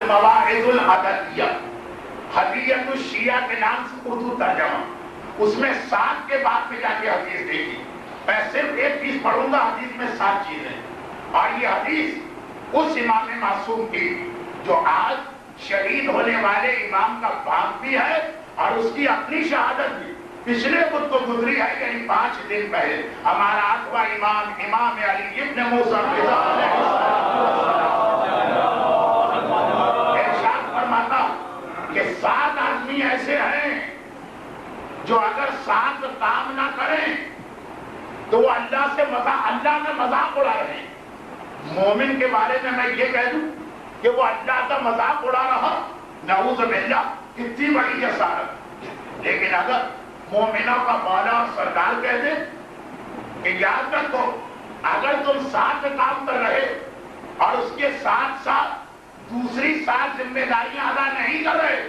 مواعظ العدلیہ، حدیث الشیعہ کے نام سے اردو ترجمہ، اس میں 7 کے بعد میں جا کے حدیث دیکھی. میں صرف ایک چیز پڑھوں گا، حدیث میں 7 چیزیں، اور یہ حدیث اس امام معصوم کی جو آج شہید ہونے والے امام کا باپ بھی ہے اور اس کی اپنی شہادت بھی پچھلے بدھ کو گزری ہے، یعنی 5 دن پہلے. ہمارا 8واں امام امام علی ابن موسیٰ رضا ارشاد فرماتا کہ 7 آدمی ایسے ہیں جو اگر 7 کام نہ کریں تو وہ اللہ کا مذاق اڑا رہے ہیں. مومن کے بارے میں یہ کہہ دوں کہ وہ اللہ کا مذاق اڑا رہا، نعوذ باللہ، کتنی بڑی جسارت. لیکن اگر مومنوں کا مولا اور سرکار کہہ دے کہ یاد رکھو اگر تم 7 کام کر رہے اور اس کے ساتھ ساتھ دوسری 7 ذمہ داریاں ادا نہیں کر رہے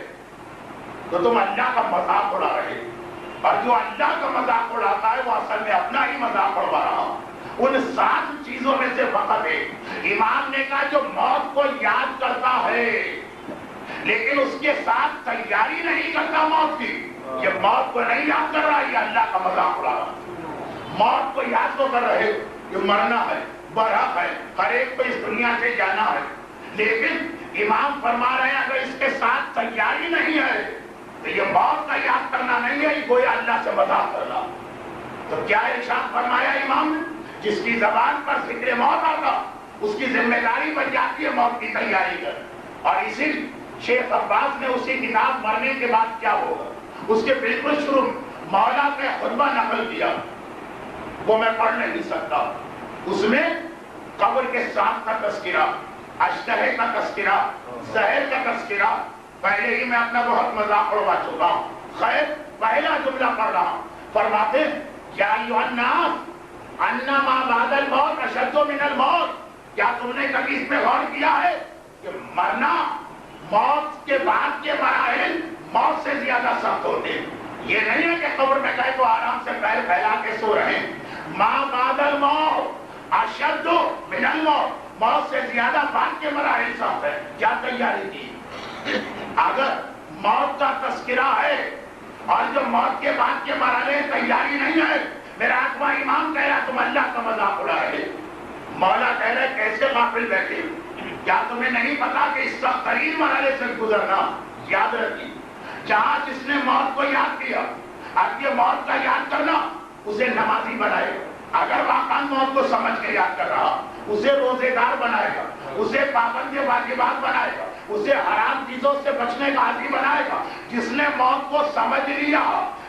تو تم اللہ کا مذاق اڑا رہے، اور جو اللہ کا مذاق اڑاتا ہے وہ اصل میں اپنا ہی مذاق اڑا رہا. ان 7 چیزوں میں سے فقط ایک امام نے کہا جو موت کو یاد کرتا ہے لیکن اس کے ساتھ تیاری نہیں کرتا موت کی، یہ موت کو نہیں یاد کر رہا، یہ اللہ کا مذاق اڑا رہا. موت کو یاد تو کر رہے، یہ مرنا ہے، برحق ہے، ہر ایک کو اس دنیا سے جانا ہے، لیکن امام فرما رہے ہیں اگر اس کے ساتھ تیاری نہیں ہے تو یہ موت کا یاد کرنا نہیں ہے، یہ گویا اللہ سے مذاق کرنا. تو کیا ارشاد فرمایا امام نے؟ جس کی زبان پر ذکر موت آتا اس کی ذمہ داری بن جاتی ہے موت کی تیاری کر. اور اسی شیخ عباس نے اسی کتاب مرنے کے بعد کیا ہوگا اس کے بالکل شروع مولا کا خطبہ نقل کیا، وہ میں پڑھ نہیں سکتا. اس میں قبر کے ساتھ کا تذکرہ، اشتہے کا تذکرہ، زہر کا تذکرہ، پہلے ہی میں اپنا بہت مذاق اڑوا چکا ہوں. خیر پہلا جملہ پڑھ رہا ہوں. فرماتے یا ایھا الناس انما بعد الموت اشد من الموت. کیا تم نے کبھی اس پہ غور کیا ہے کہ مرنا موت کے بعد کے مراحل موت سے زیادہ سخت ہوتے ہیں؟ یہ نہیں ہے کہ قبر میں گئے تو آرام سے پیر پھیلا کے سو رہے ہیں. ما بعد الموت اشد من الموت، موت سے زیادہ بعد کے مراحل سخت ہے. کیا تیاری کی؟ اگر موت کا تذکرہ ہے اور جو موت کے بعد کے مراحل تیاری نہیں ہے، میرا 8واں امام کہہ رہا تم اللہ کا مذاق اڑا رہے. مولا کہہ رہے کیسے غافل بیٹھے، کیا تمہیں نہیں پتا کہ اس سخت ترین مرحلے سے گزرنا؟ یاد رکھیے جہاں جس نے موت کو یاد کیا، اب یہ موت کا یاد کرنا اسے نمازی بنائے گا. اگر واقعا موت کو سمجھ کے یاد کر رہا اسے روزے دار بنائے گا، اسے پابند واجبات بنائے گا، اسے حرام چیزوں سے بچنے کا عادی بنائے گا. جس نے موت کو سمجھ لیا،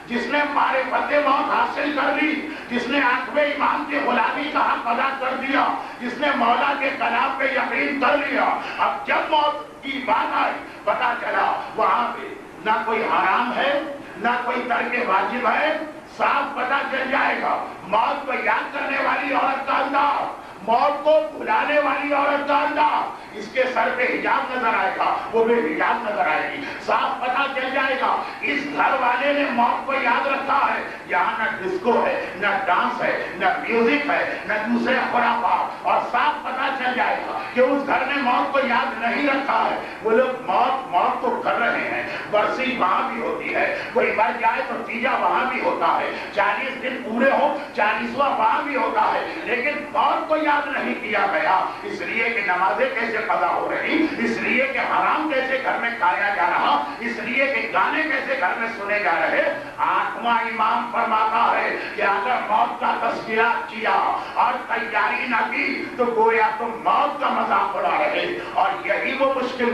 جس نے معرفت موت حاصل کر لی، جس نے 8ویں امام کی غلامی کا حق ادا کر دیا، جس نے مولا کے کلام پہ یقین کر لیا، اب جب موت کی بات آئی پتا چلا وہاں پہ نہ کوئی حرام ہے نہ کوئی ترک واجب ہے، صاف پتا چل جائے گا موت کو یاد کرنے والی عورت کا انداز، موت کو بھلانے والی عورت کا انداز. اس کے سر پہ حجاب نظر آئے گا، وہ بے حجاب نظر آئے گی. صاف پتا چل جائے گا اس گھر والے نے موت کو یاد رکھا ہے. یہاں نہ ڈسکو ہے، نہ ڈانس ہے، نہ میوزک ہے، نہ دوسرے خرافات. اور صاف پتا چل جائے گا کہ اس گھر نے موت کو یاد نہیں رکھا ہے. وہ لوگ موت تو کر رہے ہیں، برسی وہاں بھی ہوتی ہے، کوئی مر جائے تو تیجا وہاں بھی ہوتا ہے، 40 دن پورے ہو 40واں وہاں بھی ہوتا ہے، لیکن موت کو یاد نہیں کیا گیا. اس لیے کہ نمازیں کیسے قضا ہو رہی، اس لیے کہ حرام کیسے گھر میں کھایا جا رہا، اس لیے کہ گانے کیسے گھر میں سنے جا رہے. 8واں امام فرماتا ہے کہ اگر موت کا تذکرہ کیا اور تیاری نہ کی تو گویا تم موت کا مذاق اڑا رہے. اور یہی وہ مشکل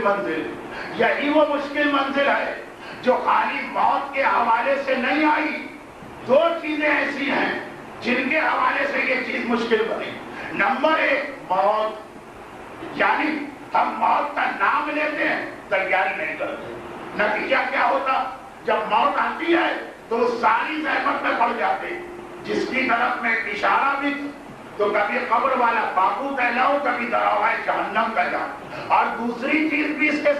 منزل ہے جو خالی موت کے حوالے سے نہیں آئی. 2 چیزیں ایسی ہیں جن کے حوالے سے یہ چیز مشکل بنی. نمبر 1 موت، یعنی ہم موت کا نام لیتے ہیں تیاری نہیں کرتے. نتیجہ کیا ہوتا؟ جب موت آتی ہے تو ساری زحمت میں پڑ جاتے. جس کی طرف میں اشارہ بھی تو کبھی قبر والا باقو کہلاؤ، کبھی دراوائے جہنم کہلاؤ. اور دوسری چیز بھی اس کے